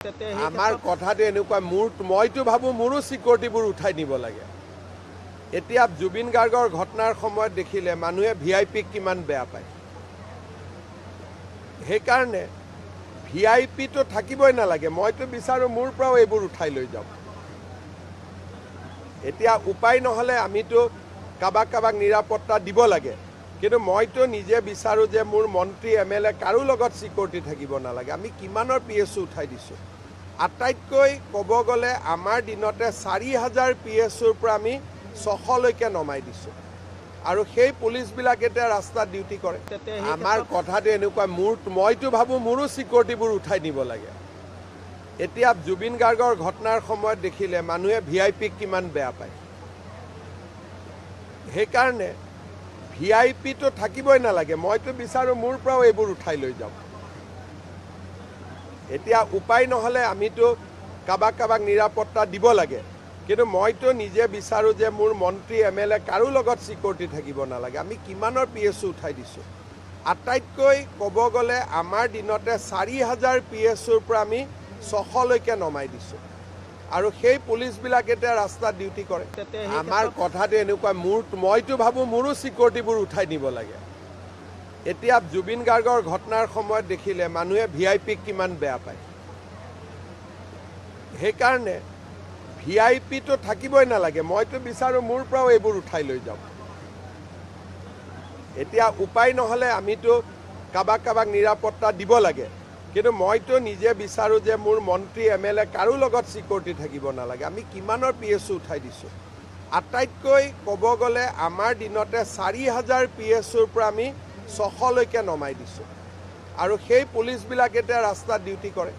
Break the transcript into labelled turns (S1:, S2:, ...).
S1: আমাৰ কথাটো এনেকুৱা মইতো ভাবোঁ মোৰো চিকিউৰিটিবোৰ উঠাই নিব লাগে। এতিয়া জুবিন গাৰ্গৰ ঘটনাৰ সময়ত দেখিলে মানুহে ভিআইপিক কিমান বেয়া পায়। সেইকাৰণে ভিআইপিটো থাকিবই নালাগে। মইতো বিচাৰোঁ মোৰ পৰাও এইবোৰ উঠাই লৈ যাওক। এতিয়া উপায় নহ'লে আমিতো কাৰোবাক নিৰাপত্তা দিব লাগে, কিন্তু মইতো নিজে বিচাৰোঁ যে মোৰ মন্ত্ৰী MLA কাৰো লগত চিকিউৰিটি থাকিব নালাগে। আমি কিমানৰ PSO উঠাই দিছোঁ। আটাইতকৈ ক'ব গ'লে আমাৰ দিনতে 4000 PSOৰ পৰা আমি 600লৈকে নমাই দিছোঁ, আৰু সেই পুলিচবিলাক এতিয়া ৰাস্তাত ডিউটি কৰে। আমাৰ কথাটো এনেকুৱা মইতো ভাবোঁ মোৰো চিকিউৰিটিবোৰ উঠাই নিব লাগে। এতিয়া জুবিন গাৰ্গৰ ঘটনাৰ সময়ত দেখিলে মানুহে ভিআইপিক কিমান বেয়া পায়। সেইকাৰণে ভিআইপিটো থাকিবই নালাগে। মইতো বিচাৰোঁ মোৰ পৰাও এইবোৰ উঠাই লৈ যাওক। এতিয়া উপায় নহ'লে আমিতো কাৰোবাক নিৰাপত্তা দিব লাগে, কিন্তু মইতো নিজে বিচাৰোঁ যে মোৰ মন্ত্ৰী MLA কাৰো লগত চিকিউৰিটি থাকিব নালাগে। আমি কিমানৰ PSO উঠাই দিছোঁ। আটাইতকৈ ক'ব গ'লে আমাৰ দিনতে 4000 PSOৰ পৰা আমি 600লৈকে নমাই দিছোঁ, আৰু সেই পুলিচবিলাক এতিয়া ৰাস্তাত ডিউটি কৰে। আমাৰ কথাটো এনেকুৱা মইতো ভাবোঁ মোৰো চিকিউৰিটিবোৰ উঠাই নিব লাগে। এতিয়া জুবিন গাৰ্গৰ ঘটনাৰ সময়ত দেখিলে মানুহে ভিআইপিক কিমান বেয়া পায়। সেইকাৰণে ভিআইপিটো থাকিবই নালাগে। মইতো বিচাৰোঁ মোৰ পৰাও এইবোৰ উঠাই লৈ যাওক। এতিয়া উপায় নহ'লে আমিতো কাৰোবাক নিৰাপত্তা দিব লাগে, কিন্তু মইতো নিজে বিচাৰোঁ যে মোৰ মন্ত্ৰী MLA কাৰো লগত চিকিউৰিটি থাকিব নালাগে। আমি কিমানৰ PSO উঠাই দিছোঁ। আটাইতকৈ ক'ব গ'লে আমাৰ দিনতে 4000 PSOৰ পৰা আমি 600লৈকে নমাই দিছোঁ, আৰু সেই পুলিচবিলাক এতিয়া ৰাস্তাত ডিউটি কৰে।